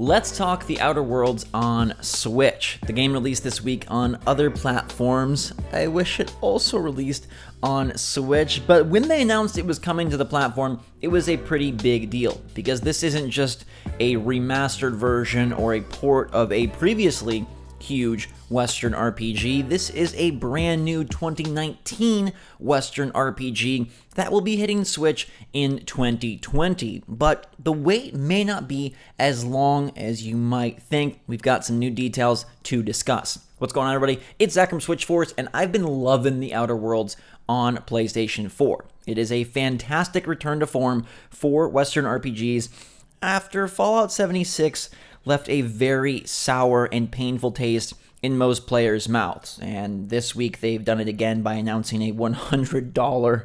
Let's talk The Outer Worlds on Switch. The game released this week on other platforms. I wish it also released on Switch, but when they announced it was coming to the platform, it was a pretty big deal because this isn't just a remastered version or a port of a previously huge Western RPG. This is a brand new 2019 Western RPG that will be hitting Switch in 2020. But the wait may not be as long as you might think. We've got some new details to discuss. What's going on, everybody? It's Zach from Switch Force, and I've been loving The Outer Worlds on PlayStation 4. It is a fantastic return to form for Western RPGs after Fallout 76 left a very sour and painful taste in most players' mouths. And this week they've done it again by announcing a $100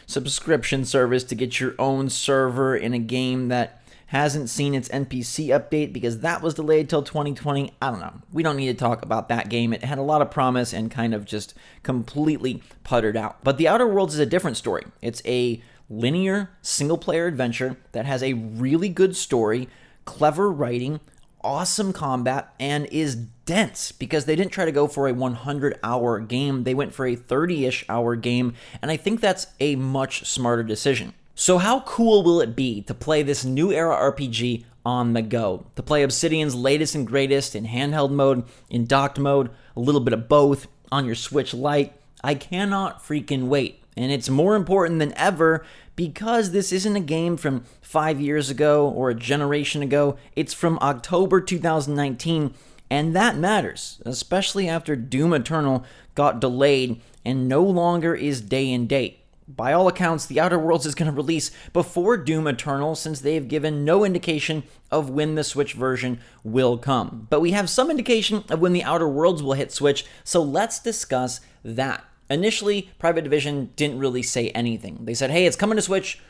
subscription service to get your own server in a game that hasn't seen its NPC update because that was delayed till 2020. I don't know. We don't need to talk about that game. It had a lot of promise and kind of just completely puttered out. But The Outer Worlds is a different story. It's a linear single-player adventure that has a really good story, clever writing, awesome combat, and is dense because they didn't try to go for a 100-hour game. They went for a 30-ish hour game, and I think that's a much smarter decision. So how cool will it be to play this new era RPG on the go? To play Obsidian's latest and greatest in handheld mode, in docked mode, a little bit of both, on your Switch Lite? I cannot freaking wait. And it's more important than ever because this isn't a game from 5 years ago or a generation ago. It's from October 2019, and that matters, especially after Doom Eternal got delayed and no longer is day and date. By all accounts, The Outer Worlds is going to release before Doom Eternal since they've given no indication of when the Switch version will come. But we have some indication of when The Outer Worlds will hit Switch, so let's discuss that. Initially, Private Division didn't really say anything. They said, hey, it's coming to Switch,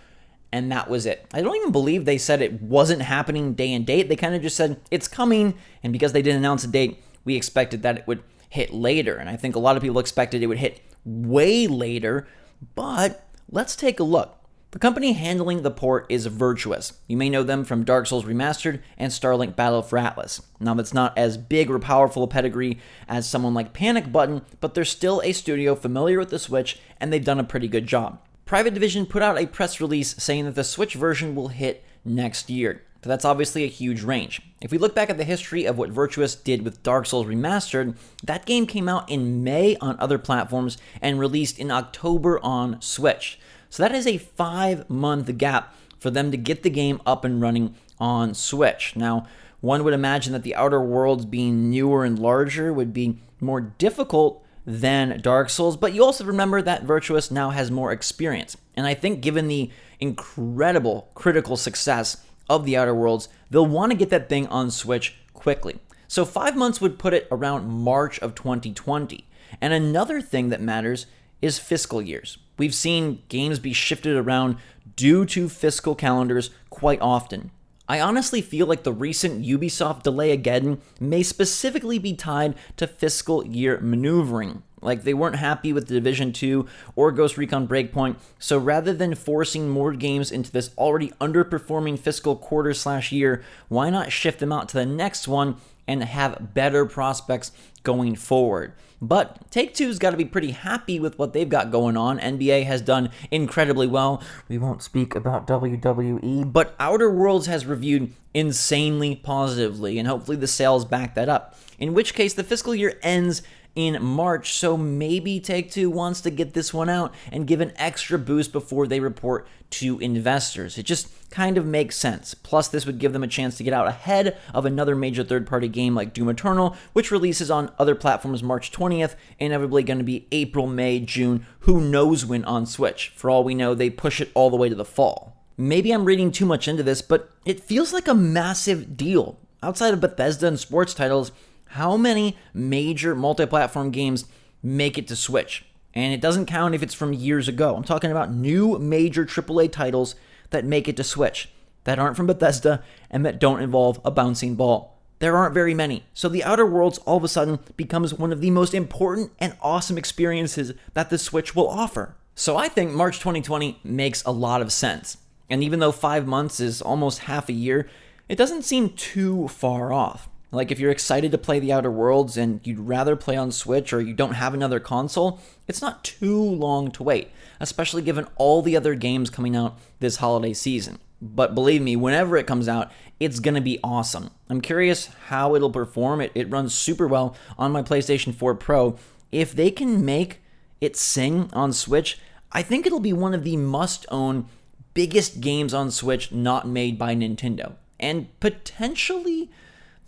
and that was it. I don't even believe they said it wasn't happening day and date. They kind of just said, it's coming, and because they didn't announce a date, we expected that it would hit later. And I think a lot of people expected it would hit way later, but let's take a look. The company handling the port is Virtuous. You may know them from Dark Souls Remastered and Starlink Battle for Atlas. Now, that's not as big or powerful a pedigree as someone like Panic Button, but they're still a studio familiar with the Switch, and they've done a pretty good job. Private Division put out a press release saying that the Switch version will hit next year. So that's obviously a huge range. If we look back at the history of what Virtuous did with Dark Souls Remastered, that game came out in May on other platforms and released in October on Switch. So that is a 5-month gap for them to get the game up and running on Switch. Now, one would imagine that The Outer Worlds being newer and larger would be more difficult than Dark Souls, but you also remember that Virtuous now has more experience. And I think given the incredible critical success of The Outer Worlds, they'll want to get that thing on Switch quickly. So 5 months would put it around March of 2020. And another thing that matters is fiscal years. We've seen games be shifted around due to fiscal calendars quite often. I honestly feel like the recent Ubisoft delay again may specifically be tied to fiscal year maneuvering. Like they weren't happy with The Division 2 or Ghost Recon Breakpoint, so rather than forcing more games into this already underperforming fiscal quarter/year, why not shift them out to the next one and have better prospects going forward? But Take-Two's got to be pretty happy with what they've got going on. NBA has done incredibly well. We won't speak about WWE, but Outer Worlds has reviewed insanely positively, and hopefully the sales back that up. In which case, the fiscal year ends in March, so maybe Take-Two wants to get this one out and give an extra boost before they report to investors. It just kind of makes sense. Plus, this would give them a chance to get out ahead of another major third-party game like Doom Eternal, which releases on other platforms March 20th, inevitably going to be April, May, June, who knows when on Switch. For all we know, they push it all the way to the fall. Maybe I'm reading too much into this, but it feels like a massive deal. Outside of Bethesda and sports titles, how many major multi-platform games make it to Switch? And it doesn't count if it's from years ago. I'm talking about new major AAA titles that make it to Switch, that aren't from Bethesda, and that don't involve a bouncing ball. There aren't very many. So The Outer Worlds all of a sudden becomes one of the most important and awesome experiences that the Switch will offer. So I think March 2020 makes a lot of sense. And even though 5 months is almost half a year, It doesn't seem too far off. Like, if you're excited to play The Outer Worlds and you'd rather play on Switch or you don't have another console, it's not too long to wait, especially given all the other games coming out this holiday season. But believe me, whenever it comes out, it's going to be awesome. I'm curious how it'll perform. It runs super well on my PlayStation 4 Pro. If they can make it sing on Switch, I think it'll be one of the must-own biggest games on Switch not made by Nintendo. And potentially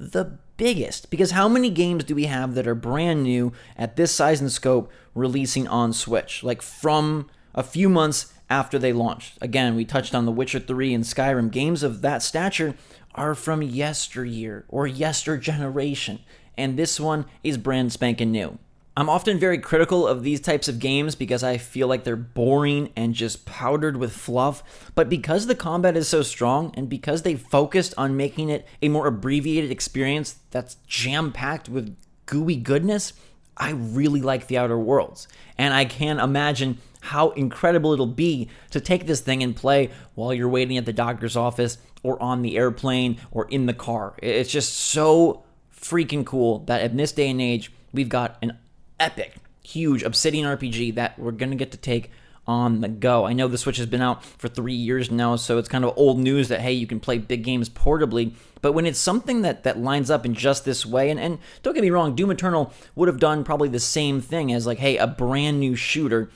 the biggest, because how many games do we have that are brand new at this size and scope releasing on Switch, like from a few months after they launched? Again, we touched on The Witcher 3 and Skyrim. Games of that stature are from yesteryear or generation, and this one is brand spanking new. I'm often very critical of these types of games because I feel like they're boring and just powdered with fluff, but because the combat is so strong and because they focused on making it a more abbreviated experience that's jam-packed with gooey goodness, I really like The Outer Worlds. And I can't imagine how incredible it'll be to take this thing and play while you're waiting at the doctor's office or on the airplane or in the car. It's just so freaking cool that in this day and age, we've got an epic, huge Obsidian RPG that we're going to get to take on the go. I know the Switch has been out for 3 years now, so it's kind of old news that, hey, you can play big games portably, but when it's something that lines up in just this way, and don't get me wrong, Doom Eternal would have done probably the same thing as, like, hey, a brand new shooter.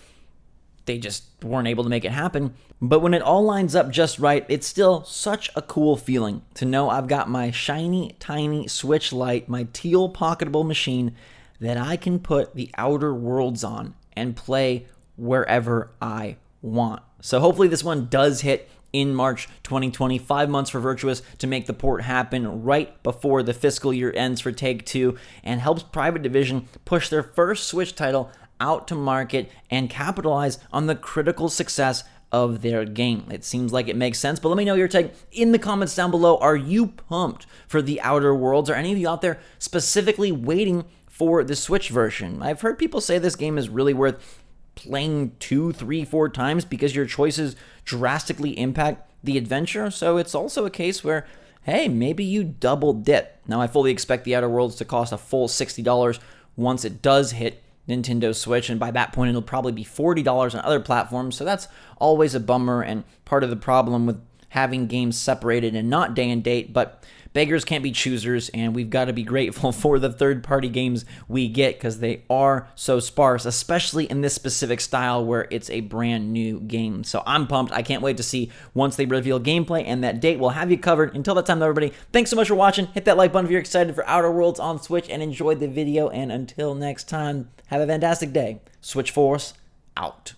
They just weren't able to make it happen. But when it all lines up just right, it's still such a cool feeling to know I've got my shiny, tiny Switch Lite, my teal pocketable machine that I can put The Outer Worlds on and play wherever I want. So hopefully this one does hit in March 2020, 5 months for Virtuous to make the port happen right before the fiscal year ends for Take-Two, and helps Private Division push their first Switch title out to market and capitalize on the critical success of their game. It seems like it makes sense, but let me know your take in the comments down below. Are you pumped for The Outer Worlds? Are any of you out there specifically waiting for the Switch version? I've heard people say this game is really worth playing 2, 3, 4 times because your choices drastically impact the adventure. So it's also a case where, hey, maybe you double dip. Now, I fully expect The Outer Worlds to cost a full $60 once it does hit Nintendo Switch, and by that point it'll probably be $40 on other platforms, so that's always a bummer and part of the problem with having games separated and not day and date. But beggars can't be choosers, and we've got to be grateful for the third-party games we get because they are so sparse, especially in this specific style where it's a brand new game. So I'm pumped. I can't wait to see once they reveal gameplay and that date. We'll have you covered. Until that time, everybody, thanks so much for watching. Hit that like button if you're excited for Outer Worlds on Switch and enjoyed the video. And until next time, have a fantastic day. Switch Force out.